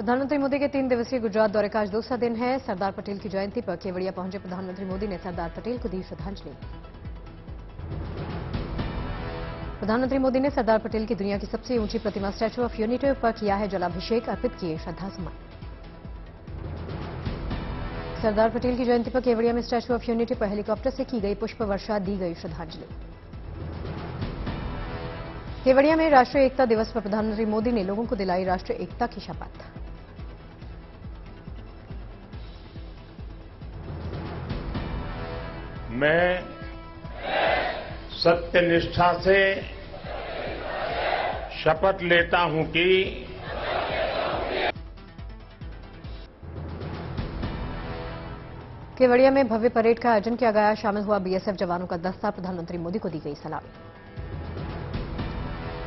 प्रधानमंत्री मोदी के 3 दिवसीय गुजरात दौरे का आज दूसरा दिन है। सरदार पटेल की जयंती पर केवड़िया पहुंचे प्रधानमंत्री मोदी ने सरदार पटेल को दी श्रद्धांजलि। प्रधानमंत्री मोदी ने सरदार पटेल की दुनिया की सबसे ऊंची प्रतिमा स्टैच्यू ऑफ यूनिटी पर किया है जलाभिषेक, अर्पित किए श्रद्धासुमन। सरदार पटेल की जयंती पर केवड़िया में स्टैच्यू ऑफ यूनिटी पर हेलीकॉप्टर से की गई पुष्प वर्षा, दी गई श्रद्धांजलि। केवड़िया में राष्ट्रीय एकता दिवस पर प्रधानमंत्री मोदी ने लोगों को दिलाई राष्ट्रीय एकता की शपथ। मैं सत्यनिष्ठा से शपथ लेता हूं कि केवड़िया में भव्य परेड का आयोजन किया गया। शामिल हुआ बीएसएफ जवानों का दस्ता। प्रधानमंत्री मोदी को दी गई सलामी।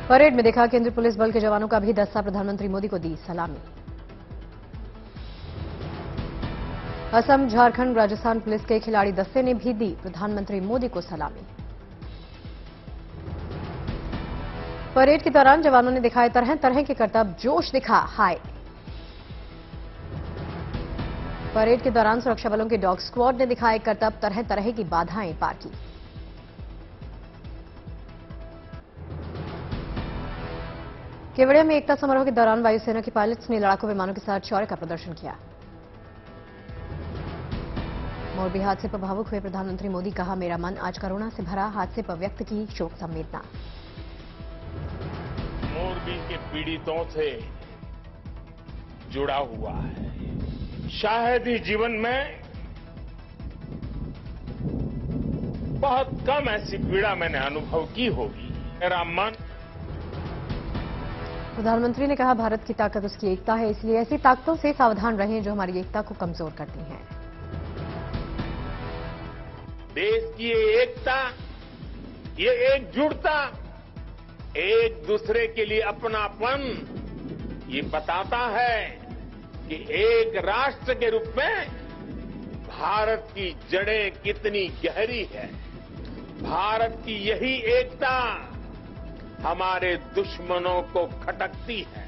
परेड में देखा केंद्रीय पुलिस बल के जवानों का भी दस्ता। प्रधानमंत्री मोदी को दी सलामी। असम, झारखंड, राजस्थान पुलिस के खिलाड़ी दस्ते ने भी दी प्रधानमंत्री मोदी को सलामी। परेड के दौरान जवानों ने दिखाए तरह तरह के करतब, जोश दिखा हाय। परेड के दौरान सुरक्षा बलों के डॉग स्क्वाड ने दिखाए करतब, तरह तरह की बाधाएं पार की। केवड़िया में एकता समारोह के दौरान वायुसेना के पायलट्स ने लड़ाकू विमानों के साथ शौर्य का प्रदर्शन किया। मोरबी हादसे पर भावुक हुए प्रधानमंत्री मोदी, कहा मेरा मन आज करुणा से भरा, हादसे पर व्यक्त की शोक संवेदना। मोरबी के पीड़ितों से जुड़ा हुआ है। शायद ही जीवन में बहुत कम ऐसी पीड़ा मैंने अनुभव की होगी। मेरा मन। प्रधानमंत्री ने कहा भारत की ताकत उसकी एकता है, इसलिए ऐसी ताकतों से सावधान रहें जो हमारी एकता को कमजोर करती हैं। देश की ये एकता, ये एकजुटता, एक दूसरे के लिए अपनापन, ये बताता है कि एक राष्ट्र के रूप में भारत की जड़ें कितनी गहरी है। भारत की यही एकता हमारे दुश्मनों को खटकती है।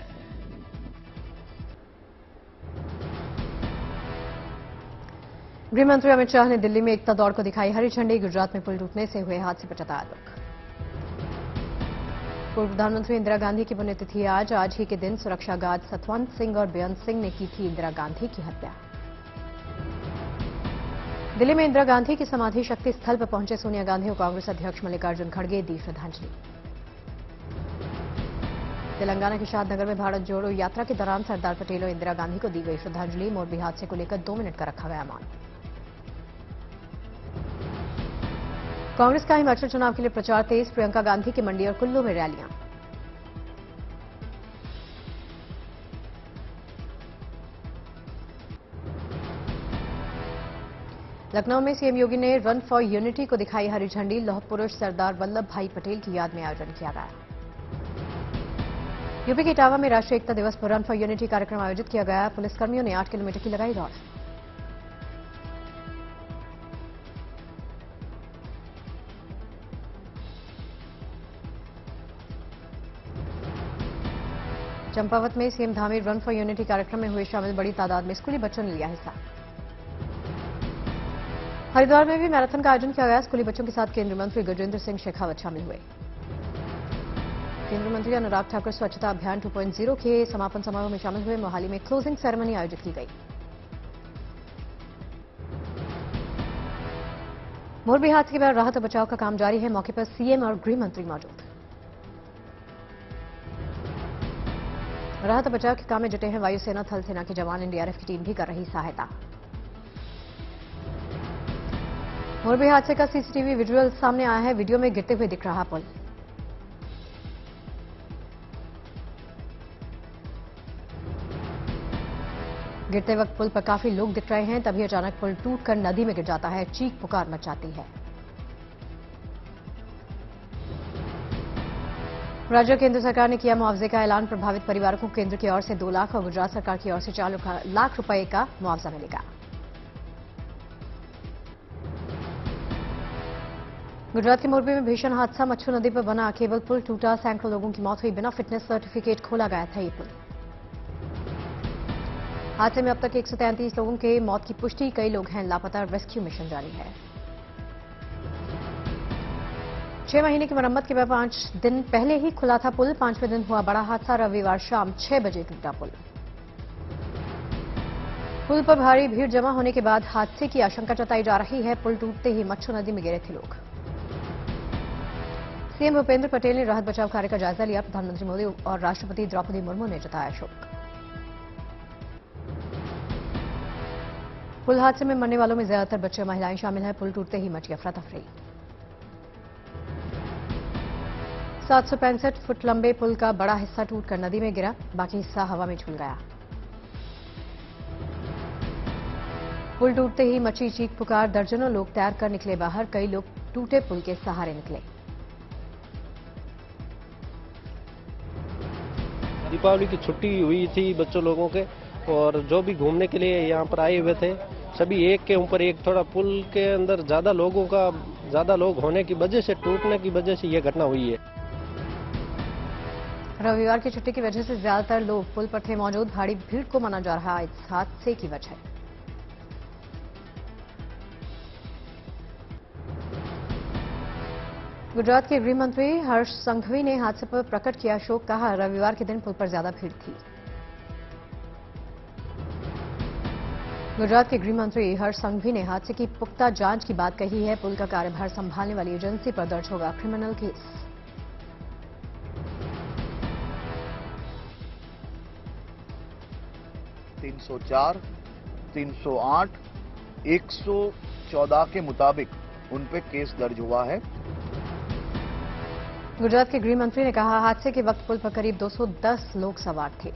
गृह मंत्री अमित शाह ने दिल्ली में एकता दौड़ को दिखाई हरी झंडी। गुजरात में पुल टूटने से हुए हादसे पर जताया दुख। पूर्व प्रधानमंत्री इंदिरा गांधी की पुण्यतिथि आज ही के दिन सुरक्षा गार्ड सतवंत सिंह और बेअंत सिंह ने की थी इंदिरा गांधी की हत्या। दिल्ली में इंदिरा गांधी की समाधि शक्ति स्थल पर पहुंचे सोनिया गांधी और कांग्रेस अध्यक्ष मल्लिकार्जुन खड़गे, दी श्रद्धांजलि। तेलंगाना के शादनगर में भारत जोड़ो यात्रा के दौरान सरदार पटेल और इंदिरा गांधी को दी गई श्रद्धांजलि। मोरबी हादसे को लेकर 2 मिनट का रखा गया मौन। कांग्रेस का हिमाचल चुनाव के लिए प्रचार तेज। प्रियंका गांधी की मंडी और कुल्लू में रैलियां। लखनऊ में सीएम योगी ने रन फॉर यूनिटी को दिखाई हरी झंडी। लौह पुरुष सरदार वल्लभ भाई पटेल की याद में आयोजन किया गया। यूपी के इटावा में राष्ट्रीय एकता दिवस पर रन फॉर यूनिटी कार्यक्रम आयोजित किया गया। पुलिसकर्मियों ने 8 किलोमीटर की लगाई दौड़। चंपावत में CM Dhami run for unity कार्यक्रम में हुए शामिल। बड़ी तादाद में स्कूली बच्चों ने लिया हिस्सा। हरिद्वार में भी मैराथन का आयोजन किया गया। स्कूली बच्चों के साथ केंद्रीय मंत्री गजेंद्र सिंह शेखावत शामिल हुए। केंद्रीय मंत्री अनुराग ठाकुर स्वच्छता अभियान 2.0 के समापन समारोह में शामिल हुए। मोहाली में क्लोजिंग सेरेमनी आयोजित की गई। मोरबी हादसे के बाद राहत और बचाव का काम जारी है। मौके पर सीएम और गृह मंत्री मौजूद। राहत और बचाव के काम में जुटे हैं वायुसेना, थल सेना के जवान। एनडीआरएफ की टीम भी कर रही सहायता। मोरबी हादसे का सीसीटीवी विजुअल सामने आया है। वीडियो में गिरते हुए दिख रहा पुल। गिरते वक्त पुल पर काफी लोग दिख रहे हैं। तभी अचानक पुल टूटकर नदी में गिर जाता है। चीख पुकार मच जाती है। राज्य और केंद्र सरकार ने किया मुआवजे का ऐलान। प्रभावित परिवारों को केंद्र की ओर से 2 लाख और गुजरात सरकार की ओर से 4 लाख रुपए का मुआवजा मिलेगा। गुजरात के मोरबी में भीषण हादसा। मच्छू नदी पर बना केबल पुल टूटा। सैकड़ों लोगों की मौत हुई। बिना फिटनेस सर्टिफिकेट खोला गया था ये पुल। हादसे में अब तक 133 लोगों के मौत की पुष्टि, कई लोग हैं लापता, रेस्क्यू मिशन जारी है। 6 महीने की मरम्मत के बाद 5 दिन पहले ही खुला था पुल, 5वें दिन हुआ बड़ा हादसा, रविवार शाम 6 बजे टूटा पुल। पुल पर भारी भीड़ जमा होने के बाद हादसे की आशंका जताई जा रही है। पुल टूटते ही मच्छू नदी में गिरे थे लोग। सीएम भूपेंद्र पटेल ने राहत बचाव कार्य का जायजा लिया। प्रधानमंत्री मोदी और राष्ट्रपति द्रौपदी मुर्मू ने जताया शोक। पुल हादसे में मरने वालों में ज्यादातर बच्चे, महिलाएं शामिल हैं। पुल टूटते ही मची अफरा तफरी। 765 फुट लंबे पुल का बड़ा हिस्सा टूटकर नदी में गिरा, बाकी हिस्सा हवा में झूल गया। पुल टूटते ही मची चीख पुकार, दर्जनों लोग तैर कर निकले बाहर, कई लोग टूटे पुल के सहारे निकले। दीपावली की छुट्टी हुई थी बच्चों लोगों के, और जो भी घूमने के लिए यहाँ पर आए हुए थे सभी एक के ऊपर एक, थोड़ा पुल के अंदर ज्यादा लोग होने की वजह से, टूटने की वजह से यह घटना हुई है। रविवार की छुट्टी की वजह से ज्यादातर लोग पुल पर थे मौजूद। भारी भीड़ को माना जा रहा है इस हादसे की वजह। गुजरात के गृह मंत्री हर्ष संघवी ने हादसे पर प्रकट किया शोक, कहा रविवार के दिन पुल पर ज्यादा भीड़ थी। गुजरात के गृह मंत्री हर्ष संघवी ने हादसे की पुख्ता जांच की बात कही है। पुल का कार्यभार संभालने वाली एजेंसी पर दर्ज होगा क्रिमिनल केस। (304, 308, 114) के मुताबिक उन पे केस दर्ज हुआ है। गुजरात के गृह मंत्री ने कहा हादसे के वक्त पुल पर करीब 210 लोग सवार थे।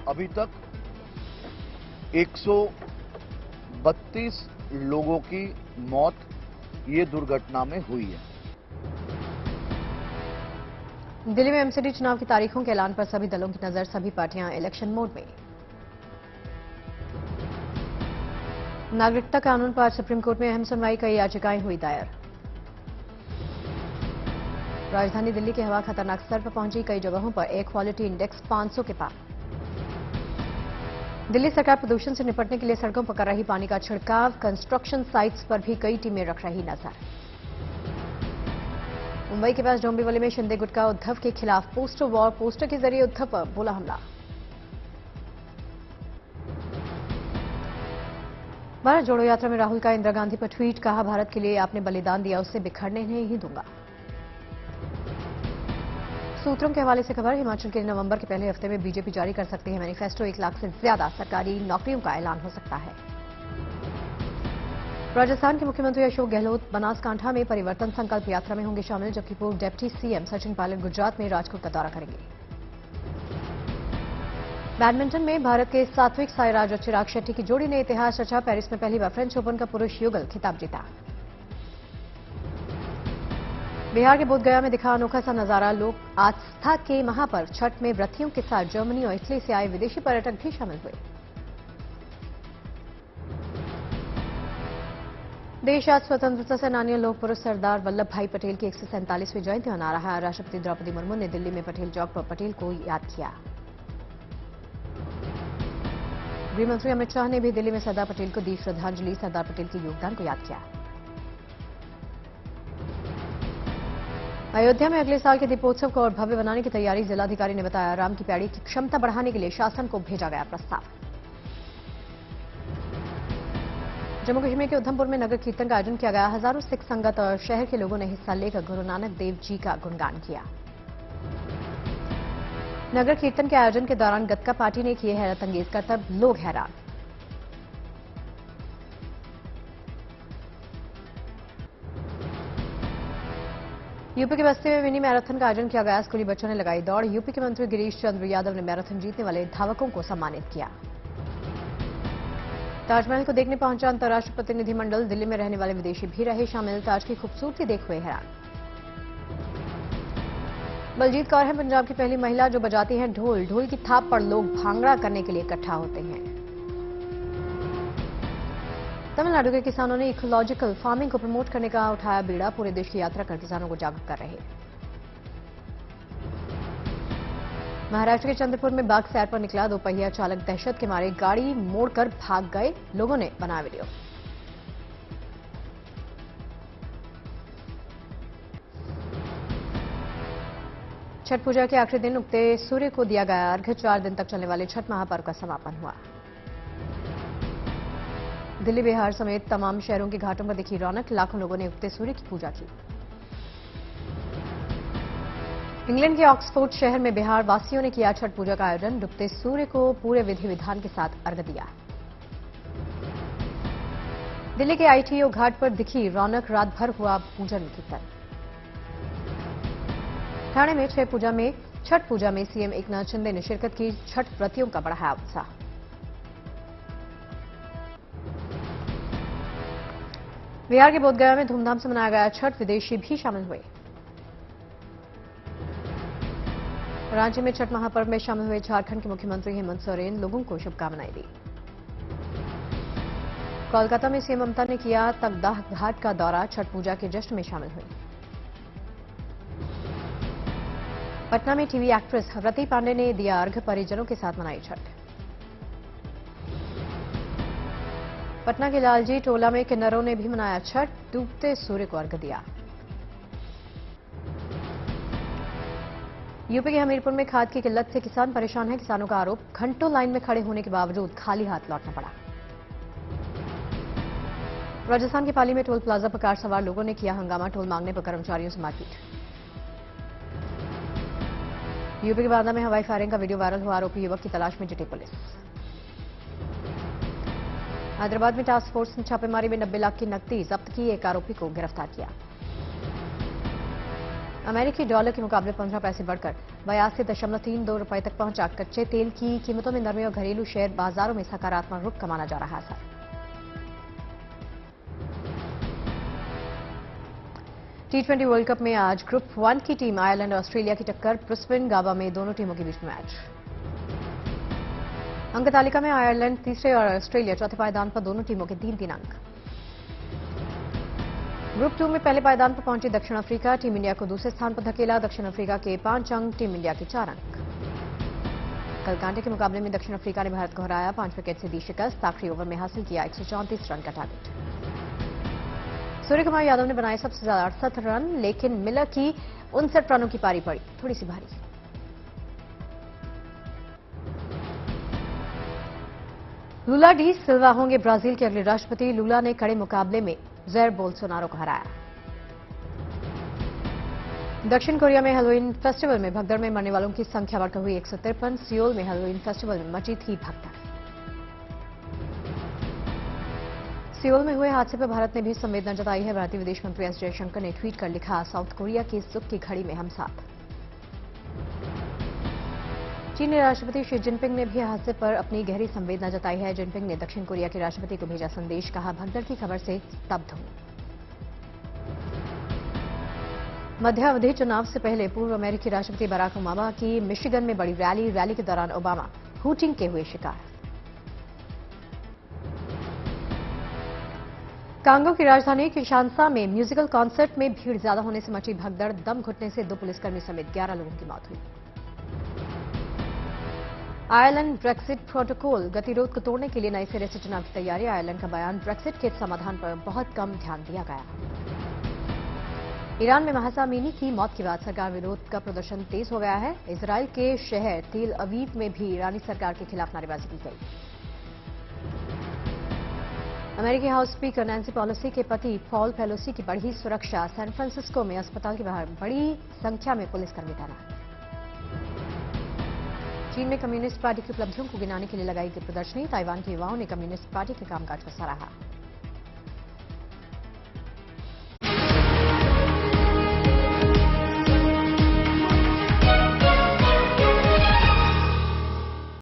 अभी तक 132 लोगों की मौत ये दुर्घटना में हुई है। दिल्ली में एमसीडी चुनाव की तारीखों के ऐलान पर सभी दलों की नजर, सभी पार्टियां इलेक्शन मोड में। नागरिकता कानून पर आज सुप्रीम कोर्ट में अहम सुनवाई, कई याचिकाएं हुई दायर। राजधानी दिल्ली की हवा खतरनाक स्तर पर पहुंची, कई जगहों पर एयर क्वालिटी इंडेक्स 500 के पार। दिल्ली सरकार प्रदूषण से निपटने के लिए सड़कों पर कर रही पानी का छिड़काव, कंस्ट्रक्शन साइट्स पर भी कई टीमें रख रही नजर। मुंबई के पास डोंबिवली में शिंदे गुट का उद्धव के खिलाफ पोस्टर वॉर, पोस्टर के जरिए उद्धव पर बोला हमला। भारत जोड़ो यात्रा में राहुल का इंदिरा गांधी पर ट्वीट, कहा भारत के लिए आपने बलिदान दिया, उससे बिखरने नहीं दूंगा। सूत्रों के हवाले से खबर, हिमाचल के नवंबर के पहले हफ्ते में बीजेपी जारी कर सकती है मैनिफेस्टो, 1 लाख से ज्यादा सरकारी नौकरियों का ऐलान हो सकता है। राजस्थान के मुख्यमंत्री अशोक गहलोत बनासकांठा में परिवर्तन संकल्प यात्रा में होंगे शामिल, जबकि पूर्व डिप्टी सीएम सचिन पायलट गुजरात में राजकोट का दौरा करेंगे। बैडमिंटन में भारत के सात्विक साईराज और चिराग शेट्टी की जोड़ी ने इतिहास रचा, पेरिस में पहली बार फ्रेंच ओपन का पुरुष युगल खिताब जीता। बिहार के बोधगया में दिखा अनोखा सा नजारा, लोग आस्था के महापर्व छठ में व्रतियों के साथ जर्मनी और इटली से आए विदेशी पर्यटक भी शामिल हुए। देश आज स्वतंत्रता सेनानी और लोक पुरुष सरदार वल्लभ भाई पटेल की 147वीं जयंती मना रहा है। राष्ट्रपति द्रौपदी मुर्मू ने दिल्ली में पटेल चौक पर पटेल को याद किया। गृहमंत्री अमित शाह ने भी दिल्ली में सरदार पटेल को दी श्रद्धांजलि, सरदार पटेल के योगदान को याद किया। अयोध्या में अगले साल के दीपोत्सव को और भव्य बनाने की तैयारी, जिलाधिकारी ने बताया। राम की पैड़ी की क्षमता बढ़ाने के लिए शासन को भेजा गया प्रस्ताव। जम्मू कश्मीर के उधमपुर में नगर कीर्तन का आयोजन किया गया। हजारों सिख संगत और शहर के लोगों ने हिस्सा लेकर गुरु नानक देव जी का गुणगान किया। नगर कीर्तन के आयोजन के दौरान गतका पार्टी ने किए हैरत अंगेज करतब, लोग हैरान। यूपी के बस्ती में मिनी मैराथन का आयोजन किया गया। स्कूली बच्चों ने लगाई दौड़। यूपी के मंत्री गिरीश चंद्र यादव ने मैराथन जीतने वाले धावकों को सम्मानित किया। ताजमहल को देखने पहुंचा अंतर्राष्ट्रीय प्रतिनिधिमंडल, दिल्ली में रहने वाले विदेशी भी रहे शामिल। ताज की खूबसूरती देख हुए हैरान। बलजीत कौर है पंजाब की पहली महिला जो बजाती हैं ढोल। ढोल की थाप पर लोग भांगड़ा करने के लिए इकट्ठा होते हैं। तमिलनाडु के किसानों ने इकोलॉजिकल फार्मिंग को प्रमोट करने का उठाया बीड़ा। पूरे देश की यात्रा कर किसानों को जागरूक कर रहे। महाराष्ट्र के चंद्रपुर में बाग सैर पर निकला दोपहिया चालक दहशत के मारे गाड़ी मोड़कर भाग गए, लोगों ने बनाया वीडियो। छठ पूजा के आखिरी दिन उगते सूर्य को दिया गया अर्घ्य। 4 दिन तक चलने वाले छठ महापर्व का समापन हुआ। दिल्ली, बिहार समेत तमाम शहरों के घाटों पर दिखी रौनक, लाखों लोगों ने उगते सूर्य की पूजा की। इंग्लैंड के ऑक्सफोर्ड शहर में बिहार वासियों ने किया छठ पूजा का आयोजन। डूबते सूर्य को पूरे विधि विधान के साथ अर्घ्य दिया। दिल्ली के आईटीओ घाट पर दिखी रौनक, रात भर हुआ पूजन कीर्तन। ठाणे में छठ पूजा में सीएम एकनाथ शिंदे ने शिरकत की। छठ व्रतियों का बढ़ाया उत्साह। बिहार के बोधगया में धूमधाम से मनाया गया छठ, विदेशी भी शामिल हुए। रांची में छठ महापर्व में शामिल हुए झारखंड के मुख्यमंत्री हेमंत सोरेन, लोगों को शुभकामनाएं दी। कोलकाता में सीएम ममता ने किया तकदाह घाट का दौरा, छठ पूजा के जश्न में शामिल हुई। पटना में टीवी एक्ट्रेस रति पांडे ने दिया अर्घ्य, परिजनों के साथ मनाई छठ। पटना के लालजी टोला में किन्नरों ने भी मनाया छठ, डूबते सूर्य को अर्घ्य दिया। यूपी के हमीरपुर में खाद की किल्लत से किसान परेशान हैं, किसानों का आरोप, घंटों लाइन में खड़े होने के बावजूद खाली हाथ लौटना पड़ा। राजस्थान के पाली में टोल प्लाजा पर कार सवार लोगों ने किया हंगामा, टोल मांगने पर कर्मचारियों से मारपीट। यूपी के बांदा में हवाई फायरिंग का वीडियो वायरल हुआ, आरोपी युवक की तलाश में जुटी पुलिस। हैदराबाद में टास्क फोर्स ने छापेमारी में 90 लाख की नकदी जब्त की, एक आरोपी को गिरफ्तार किया। अमेरिकी डॉलर के मुकाबले 15 पैसे बढ़कर 82.32 रुपए तक पहुंचा। कच्चे तेल की कीमतों में नरमी और घरेलू शेयर बाजारों में सकारात्मक रुख का माना जा रहा है। T20 वर्ल्ड कप में आज ग्रुप 1 की टीम आयरलैंड और ऑस्ट्रेलिया की टक्कर। ब्रिस्बेन गाबा में दोनों टीमों के बीच मैच। अंक तालिका में आयरलैंड तीसरे और ऑस्ट्रेलिया चौथे पायदान पर, दोनों टीमों के 3-3 अंक। ग्रुप 2 में पहले पायदान पर पहुंची दक्षिण अफ्रीका, टीम इंडिया को दूसरे स्थान पर धकेला। दक्षिण अफ्रीका के 5 अंक, टीम इंडिया के 4 अंक। कल कांटे के मुकाबले में दक्षिण अफ्रीका ने भारत को हराया, 5 विकेट से दी शिकस्त। आखिरी ओवर में हासिल किया 134 रन का टारगेट। सूर्य कुमार यादव ने बनाए सबसे ज्यादा 68 रन, लेकिन मिलर की 59 रनों की पारी पड़ी थोड़ी सी भारी। लुला डी सिल्वा होंगे ब्राजील के अगले राष्ट्रपति। लुला ने कड़े मुकाबले में जैर बोल्सोनारो को हराया। दक्षिण कोरिया में हैलोवीन फेस्टिवल में भगदड़ में मरने वालों की संख्या बढ़कर हुई 153। सियोल में हैलोवीन फेस्टिवल में मची थी भगदड़। सियोल में हुए हादसे पर भारत ने भी संवेदना जताई है। भारतीय विदेश मंत्री एस जयशंकर ने ट्वीट कर लिखा, साउथ कोरिया की सुख की घड़ी में हम साथ। चीनी राष्ट्रपति शी जिनपिंग ने भी हादसे पर अपनी गहरी संवेदना जताई है। जिनपिंग ने दक्षिण कोरिया के राष्ट्रपति को भेजा संदेश, कहा भगदड़ की खबर से स्तब्ध हूं। मध्यावधि चुनाव से पहले पूर्व अमेरिकी राष्ट्रपति बराक ओबामा की मिशिगन में बड़ी रैली के दौरान ओबामा हूटिंग के हुए शिकार। कांगो की राजधानी किशानसा में म्यूजिकल कॉन्सर्ट में भीड़ ज्यादा होने से मची भगदड़। दम घुटने से 2 पुलिसकर्मी समेत 11 लोगों की मौत हुई। आयरलैंड ब्रेक्सिट प्रोटोकॉल गतिरोध को तोड़ने के लिए नए सिरे से चुनाव की तैयारी। आयरलैंड का बयान, ब्रेक्सिट के समाधान पर बहुत कम ध्यान दिया गया। ईरान में महसा अमीनी की मौत के बाद सरकार विरोध का प्रदर्शन तेज हो गया है। इजरायल के शहर तेल अवीव में भी ईरानी सरकार के खिलाफ नारेबाजी की गई। अमेरिकी हाउस स्पीकर नैन्सी पेलोसी के पति पॉल पेलोसी की बढ़ी सुरक्षा। सैन फ्रांसिस्को में अस्पताल के बाहर बड़ी संख्या में पुलिसकर्मी तैनात। चीन में कम्युनिस्ट पार्टी की उपलब्धियों को गिनाने के लिए लगाई गई प्रदर्शनी। ताइवान के युवाओं ने कम्युनिस्ट पार्टी के कामकाज को सराहा।